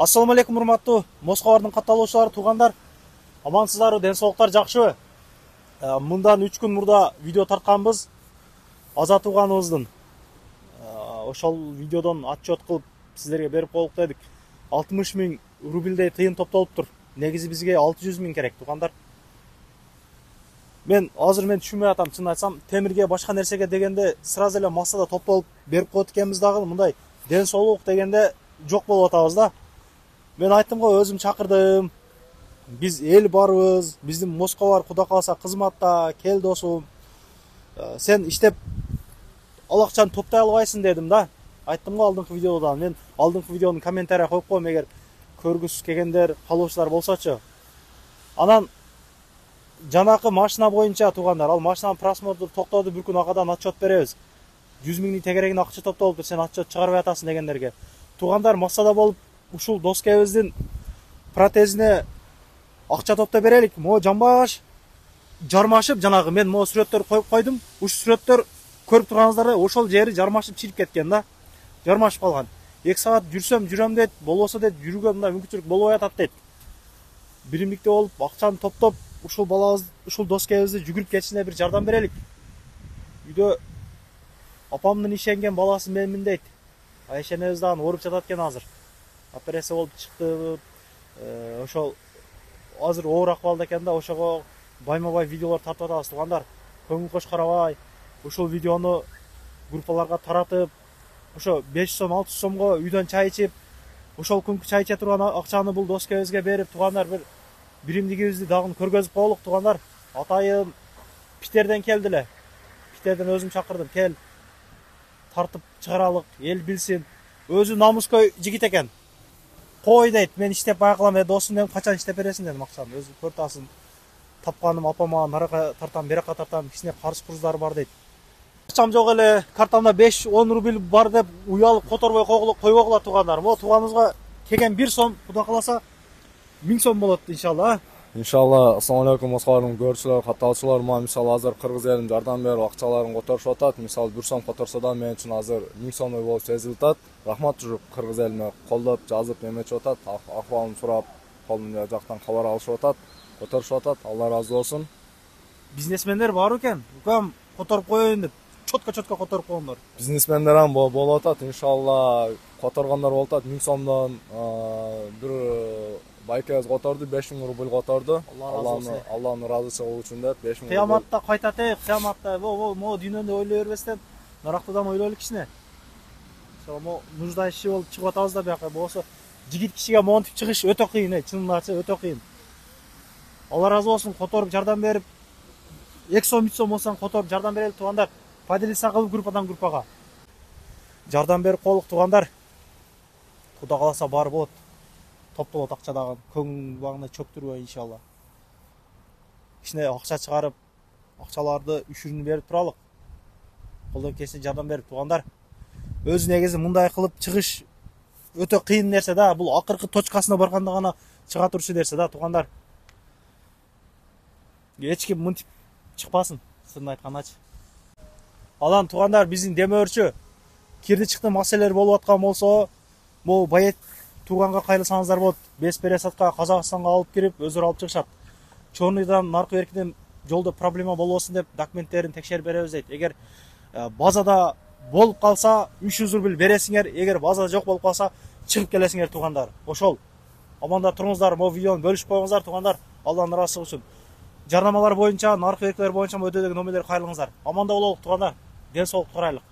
Ассаламу алейкум, урматтуу Москвалардын катталуучулары, туугандар. Амансыздарбы, ден соолуктар жакшыбы? Мындан 3 күн мурда видео тартканбыз. Аза тууганыбыздын. Ошол видеодон отчет кылып сиздерге берип коелук дедик. 60 000 рубльдей тыйын топтолуптур. Негизи бизге 600 000 керек, туугандар. Мен түшүнбөй атам, чын айтсам, темирге башка нерсеге дегенде сразу эле массада топтолуп берип коет экенбиз дагы, мындай ден соолук дегенде жок болуп атабыз да. Мен айттым го, өзүм чакырдым. Биз эл барбыз, биздин Москва бар, Кудай кааласа кызматта, кел досум. Сен иштеп ал акчаны топтой албайсың дедим да. Айттым го алдыңкы видеода. Мен алдыңкы видеонун комментария коюп коем, эгер көргүсү келгендер, калуучулар болсочу. Анан жанакы машина боюнча, туугандар, ал машинанын просмотру токтоду, бир күн агадан отчет беребиз. 100 000 тегерегин акча топтолуптур, сен отчет чыгарбай атасың дегендерге. Туугандар, массада болуп ушул доскебиздин протезине акча топтой берелик. Мо жамбаш жармашып, жанагы мен мо сүрөттөр коюп койдум. Ушу сүрөттөр көрүп турганыңыздар, ошол жери жармашып чирип кеткен да. Жармашып калган. 2 саат жүрөм дейт, болбосо дейт, жүрүүгө мындай мүмкүнчүлүк болбой атат дейт. Биримдикте болуп акчаны топтоп, ушул балабыз, ушул доскебизди жүгүрүп кетишине бир жардам берелик. Үйдө апамдын ишенген баласы менмин дейт. Айшенебиз дагы ооруп жатат экен азыр. Операция болуп чыкты. Ошол азыр оор акыбалда экен да, ошого байма-бай видеолор тартып атабыз, туугандар. Көңүл кош карабай, ушул видеону группаларга таратып, ошо 500 сом, 600 сомго үйдөн чай ичип, ошол күнкү чай иче турган акчаны бул доскебизге берип, туугандар, бир биримдигибизди дагы көргөзүп коелук, туугандар. Атайын Питерден келди эле. Питерден өзүм чакырдым, кел. Тартып чыгаралык, эл билсин. Өзү намыскөй жигит экен. Кой дейт, мен иштеп байкалам, досум дедим, качан иштеп бересиң дедим акчаны. Өзү көртасың. Тапканым апама наракка тартам, беракка тартам, кичине карыз куруздар бар дейт. Акчам жок эле, картамда 5-10 рубль бар деп уялып которбой койбогула, туугандар. Мо тууганыбызга келген 1 сом, Кудай кааласа 1000 сом болот иншалла. Иншалла. Ассаламу алейкум, Москвалардын көрүүчүлөр, катталуучулар. Мисалы азыр кыргыз элин жардам берип акчаларын которушуп атат. Мисалы 1 сом которсо да мен үчүн азыр 1000 сомдой болуп сезилип атат. Рахмат ушу кыргыз элине колдоп, жазып эметип атат, акыбалын сурап, колун жактан кабар алышып атат, которушуп атат. Алла ыраазы болсун. Бизнесмендер бар экен. Укам которуп коеюн деп, чотко которуп койгондор. Бизнесмендер ам болуп атат. Иншалла которгондор болуп атат. 1000 сомдон бир байкебиз которду, 5000 рубль которду. Алланын ыраазычылыгы үчүн деп 5000 рубль. Кыяматта кайтат, кыяматта. Мо дүйнөдө ойлой бербестен, нарактадан ойлойлук кичине. Мо нуждающий болуп чыгып атабыз да бияка. Болсо жигит кишиге монтип чыгыш өтө кыйын, чынын айтсак өтө кыйын. Алла ыраазы болсун, которуп жардам берип, 2 сом 3 сом болсоң которуп жардам берели, туугандар. Поделиться кылып группадан группага. Жардам берип коелук, туугандар. Кудай кааласа баары болот. Топтолот акча дагы, көңүл багына чөктүрбөй иншалла. Кичине акча чыгарып, акчаларды үшүрүнүп берип туралык. Колдон келсе жардам берип, туугандар. Өзү негизи мындай кылып чыгыш өтө кыйын нерсе да. Бул акыркы точкасына барганда гана чыга турчу нерсе да, туугандар. Эч ким мынтип чыкпасын, сырын айткандачы. Алан, туугандар, биздин демөөрчү кирди чыкты маселелер болуп аткан болсо, могу Байет тууганга кайрылсаңыздар болот. Бес пересадка Казакстанга алып кирип, өздөрү алып чыгышат. Чорныйдан наркы беркиден жолдо проблема болбосун деп документтерин текшерип беребиз дейт. Эгер базада болуп калса 300 рубль бересиңер, эгер базада жок болуп калса чыгып келесиңер, туугандар. Ошол. Аманда туруңуздар, могу видеону бөлүшүп коюңуздар, туугандар. Алланын ыраазычылыгы үчүн. Жарнамалар боюнча, наркы беркилер боюнча өтө деген номерлерге кайрылыңыздар. Аманда бололук, туугандар. Ден соолук турайлык.